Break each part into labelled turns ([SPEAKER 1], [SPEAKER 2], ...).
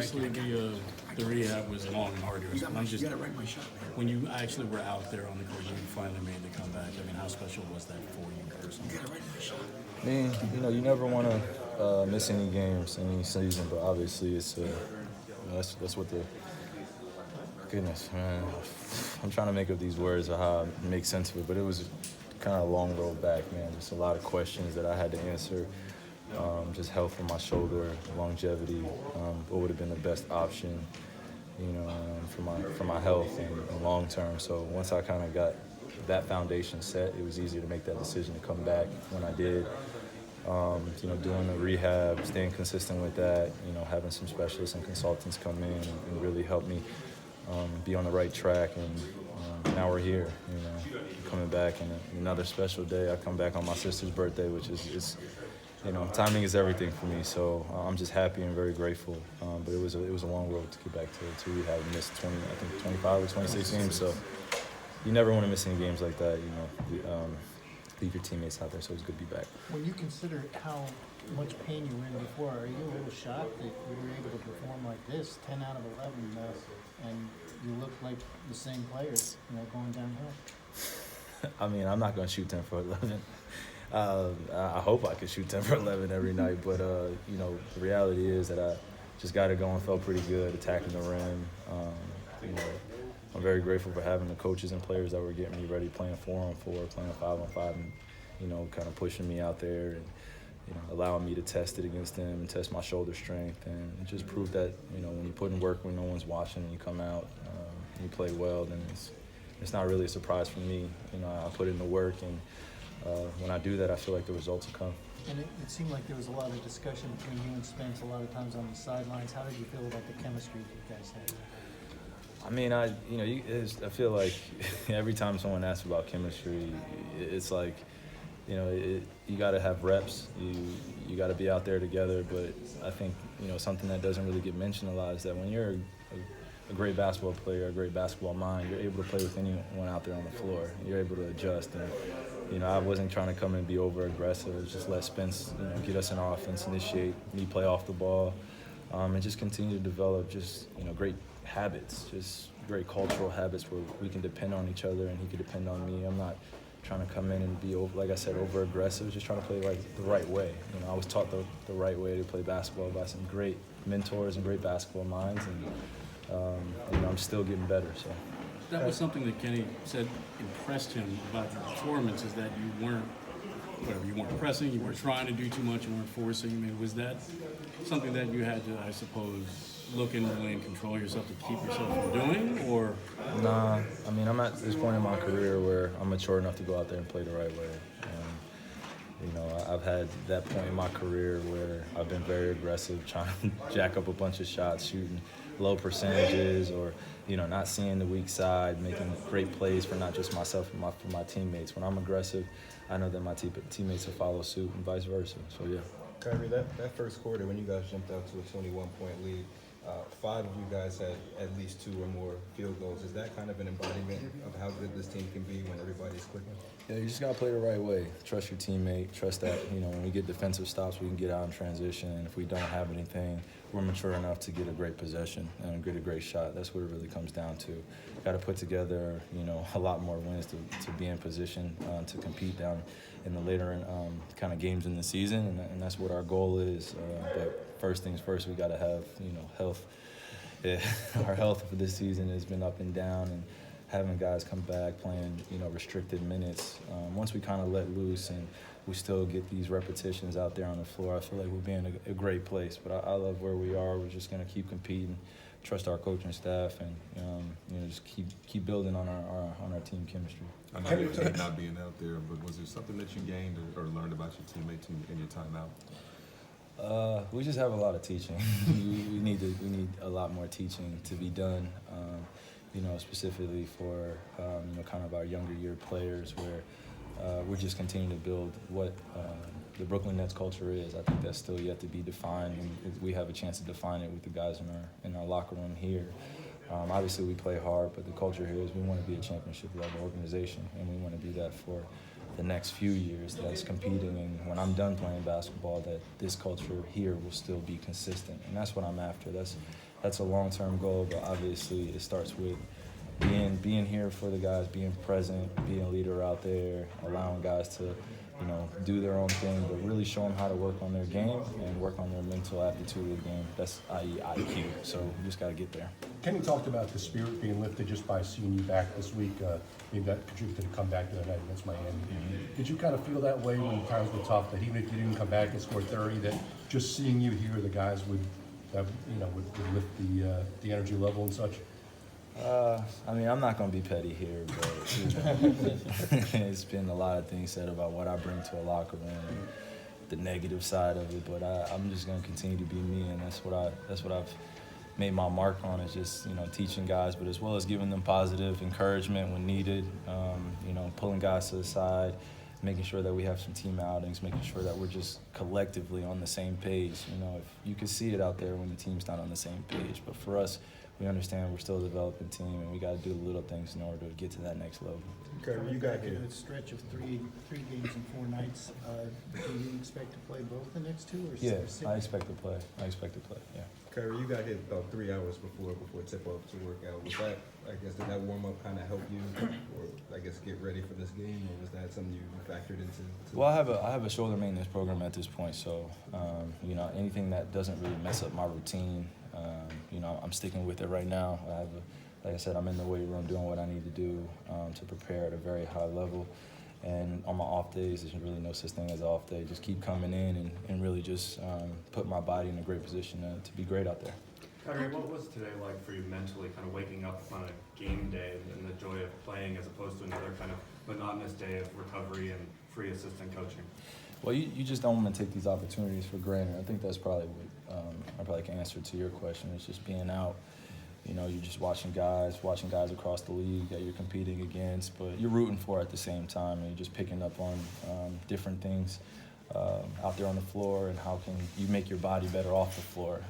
[SPEAKER 1] Obviously, the rehab was long and arduous. I'm just, when you actually were out there on the court, you finally made the comeback. I mean, how special was that for you personally?
[SPEAKER 2] I mean, you never want to miss any games in any season, but obviously that's what the goodness, man. I'm trying to make up these words of how I make sense of it, but it was kind of a long road back, man. Just a lot of questions that I had to answer. Just health for my shoulder, longevity, what would have been the best option, for my health and long term. So once I kind of got that foundation set, it was easier to make that decision to come back when I did. Doing the rehab, staying consistent with that, having some specialists and consultants come in and really help me be on the right track. And now we're here, coming back, and another special day. I come back on my sister's birthday, which is timing is everything for me. So I'm just happy and very grateful. But it was a long road to get back to rehab. I missed 25 or 26 games. So you never want to miss any games like that. Leave your teammates out there. So it's good to be back.
[SPEAKER 3] When you consider how much pain you were in before, are you a little shocked that you were able to perform like this, 10 out of 11, and you look like the same players, going downhill?
[SPEAKER 2] I mean, I'm not going to shoot 10 for 11. I hope I could shoot 10 for 11 every night, but the reality is that I just got it going, felt pretty good, attacking the rim. I'm very grateful for having the coaches and players that were getting me ready, playing 4-on-4, playing 5-on-5, and kind of pushing me out there and allowing me to test it against them and test my shoulder strength, and it just proved that when you put in work when no one's watching and you come out and you play well, then it's not really a surprise for me. I put in the work, and when I do that, I feel like the results will come.
[SPEAKER 3] And it seemed like there was a lot of discussion between you and Spence a lot of times on the sidelines. How did you feel about the chemistry that you guys had?
[SPEAKER 2] I mean, I feel like every time someone asks about chemistry, it's like, you got to have reps. You got to be out there together. But I think, something that doesn't really get mentioned a lot is that when you're a great basketball player, a great basketball mind, you're able to play with anyone out there on the floor. You're able to adjust. And, I wasn't trying to come and be over-aggressive. It was just let Spence, get us in offense, initiate, me play off the ball, and just continue to develop just, great habits, just great cultural habits where we can depend on each other and he can depend on me. I'm not trying to come in and be, like I said, over-aggressive, just trying to play the right way. I was taught the right way to play basketball by some great mentors and great basketball minds, and I'm still getting better. So
[SPEAKER 1] that was something that Kenny said impressed him about your performance, is that you weren't pressing, you weren't trying to do too much, you weren't forcing. I mean, was that something that you had to, I suppose, look inwardly and control yourself to keep yourself from doing, or?
[SPEAKER 2] Nah, I mean, I'm at this point in my career where I'm mature enough to go out there and play the right way. I've had that point in my career where I've been very aggressive, trying to jack up a bunch of shots, shooting low percentages, or not seeing the weak side, making great plays for not just myself, but for my teammates. When I'm aggressive, I know that my teammates will follow suit, and vice versa. So yeah.
[SPEAKER 4] Kyrie, that first quarter when you guys jumped out to a 21-point lead, 5 of you guys had at least 2 or more field goals. Is that kind of an embodiment of how good this team can be when everybody's clicking?
[SPEAKER 2] Yeah, you just got to play the right way. Trust your teammate. Trust that, when we get defensive stops, we can get out in transition. And if we don't have anything, we're mature enough to get a great possession and get a great shot. That's what it really comes down to. Got to put together, a lot more wins to be in position to compete down in the later kind of games in the season. And that's what our goal is. But first things first, we got to have, health. Yeah, our health for this season has been up and down, and having guys come back playing, restricted minutes. Once we kind of let loose and we still get these repetitions out there on the floor, I feel like we'll be in a great place. But I love where we are. We're just going to keep competing, trust our coaching staff, and just keep building on our team chemistry.
[SPEAKER 5] I know you hate not being out there, but was there something that you gained or learned about your teammates in your time out?
[SPEAKER 2] We just have a lot of teaching. we need a lot more teaching to be done. Specifically for kind of our younger year players, where we're just continuing to build what the Brooklyn Nets culture is. I think that's still yet to be defined, and we have a chance to define it with the guys in our locker room here. Obviously, we play hard, but the culture here is we want to be a championship level organization, and we want to be that for the next few years. That's competing, and when I'm done playing basketball, that this culture here will still be consistent, and that's what I'm after. That's that's a long-term goal, but obviously it starts with being here for the guys, being present, being a leader out there, allowing guys to, do their own thing, but really show them how to work on their game and work on their mental aptitude of the game. That's i.e. IQ. So you just got to get there.
[SPEAKER 6] Kenny talked about the spirit being lifted just by seeing you back this week. Maybe that contributed to the comeback the other night against Miami. Did you kind of feel that way when times were tough, that even if you didn't come back and score 30, that just seeing you here, the guys would lift the energy level and such?
[SPEAKER 2] I'm not going to be petty here, but it's been a lot of things said about what I bring to a locker room and the negative side of it. But I'm just going to continue to be me, and that's what I've made my mark on, is just teaching guys, but as well as giving them positive encouragement when needed. Pulling guys to the side, making sure that we have some team outings, making sure that we're just collectively on the same page. If you can see it out there when the team's not on the same page, but for us, we understand we're still a developing team, and we got to do the little things in order to get to that next level.
[SPEAKER 4] Okay, you got
[SPEAKER 3] a
[SPEAKER 4] here.
[SPEAKER 3] stretch of three games in 4 nights. Do you expect to play both the next 2 or
[SPEAKER 2] Yeah,
[SPEAKER 3] 6?
[SPEAKER 2] I expect to play. Yeah.
[SPEAKER 4] Kyrie, you got hit about 3 hours before tip-off to work out. Was that, did that warm-up kind of help you, or get ready for this game, or was that something you factored into?
[SPEAKER 2] Well, I have a shoulder maintenance program at this point, so anything that doesn't really mess up my routine, I'm sticking with it right now. Like I said, I'm in the weight room doing what I need to do to prepare at a very high level. And on my off days, there's really no such thing as an off day. Just keep coming in and really just put my body in a great position to be great out there.
[SPEAKER 7] Kyrie, what was today like for you mentally, kind of waking up on a game day and the joy of playing as opposed to another kind of monotonous day of recovery and free assistant coaching?
[SPEAKER 2] Well, you just don't want to take these opportunities for granted. I think that's probably what I probably can answer to your question. It's just being out. You're just watching guys across the league that you're competing against, but you're rooting for at the same time, and you're just picking up on different things out there on the floor, and how can you make your body better off the floor.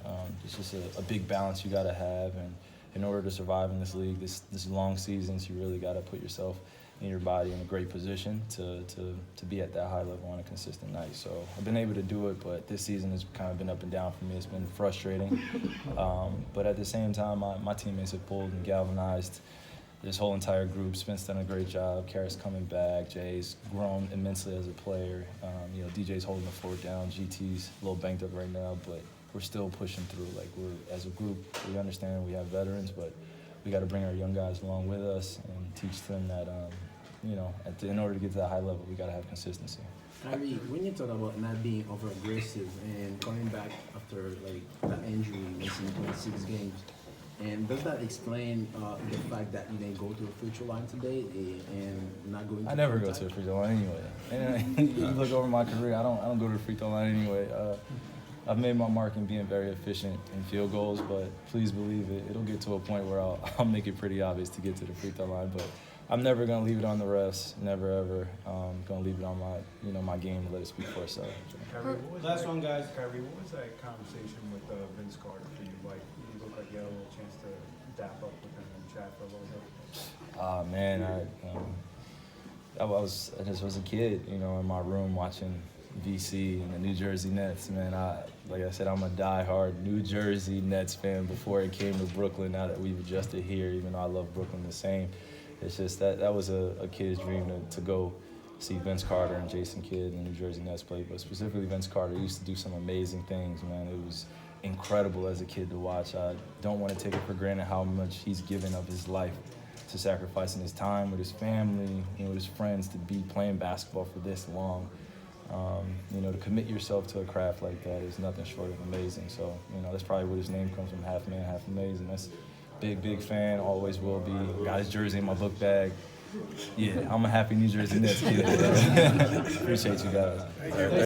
[SPEAKER 2] It's just a big balance you got to have, and in order to survive in this league, this long seasons, you really got to put yourself in your body in a great position to be at that high level on a consistent night. So I've been able to do it, but this season has kind of been up and down for me. It's been frustrating. But at the same time, my teammates have pulled and galvanized this whole entire group. Spence done a great job. Karras coming back. Jay's grown immensely as a player. DJ's holding the fort down. GT's a little banged up right now, but we're still pushing through. As a group, we understand we have veterans, but we got to bring our young guys along with us and teach them that, in order to get to that high level, we got to have consistency.
[SPEAKER 8] Kyrie, when you talk about not being over-aggressive and coming back after that injury, missing 26 games, and does that explain the fact that you didn't go to the free throw line today and not going?
[SPEAKER 2] I never go to the free throw line anyway. And you look over my career, I don't go to the free throw line anyway. I've made my mark in being very efficient in field goals, but please believe it'll get to a point where I'll make it pretty obvious to get to the free throw line. But I'm never gonna leave it on the refs. Never ever. Gonna leave it on my game and let it speak for itself.
[SPEAKER 9] Kyrie,
[SPEAKER 10] Last one, guys.
[SPEAKER 9] Kyrie, what was that conversation with Vince Carter for you? You look like you had a little chance to dap up with him and chat for a little bit.
[SPEAKER 2] Man, I just was a kid, in my room watching VC and the New Jersey Nets. Man, like I said, I'm a diehard New Jersey Nets fan before it came to Brooklyn. Now that we've adjusted here, even though I love Brooklyn the same, it's just that was a kid's dream to go see Vince Carter and Jason Kidd and the New Jersey Nets play. But specifically Vince Carter used to do some amazing things, man. It was incredible as a kid to watch. I don't want to take it for granted how much he's given of his life to sacrificing his time with his family, with his friends, to be playing basketball for this long. To commit yourself to a craft like that is nothing short of amazing. So, that's probably where his name comes from, half man, half amazing. That's big fan, always will be. Got his jersey in my book bag. Yeah, I'm a happy New Jersey Nets kid. Appreciate you guys.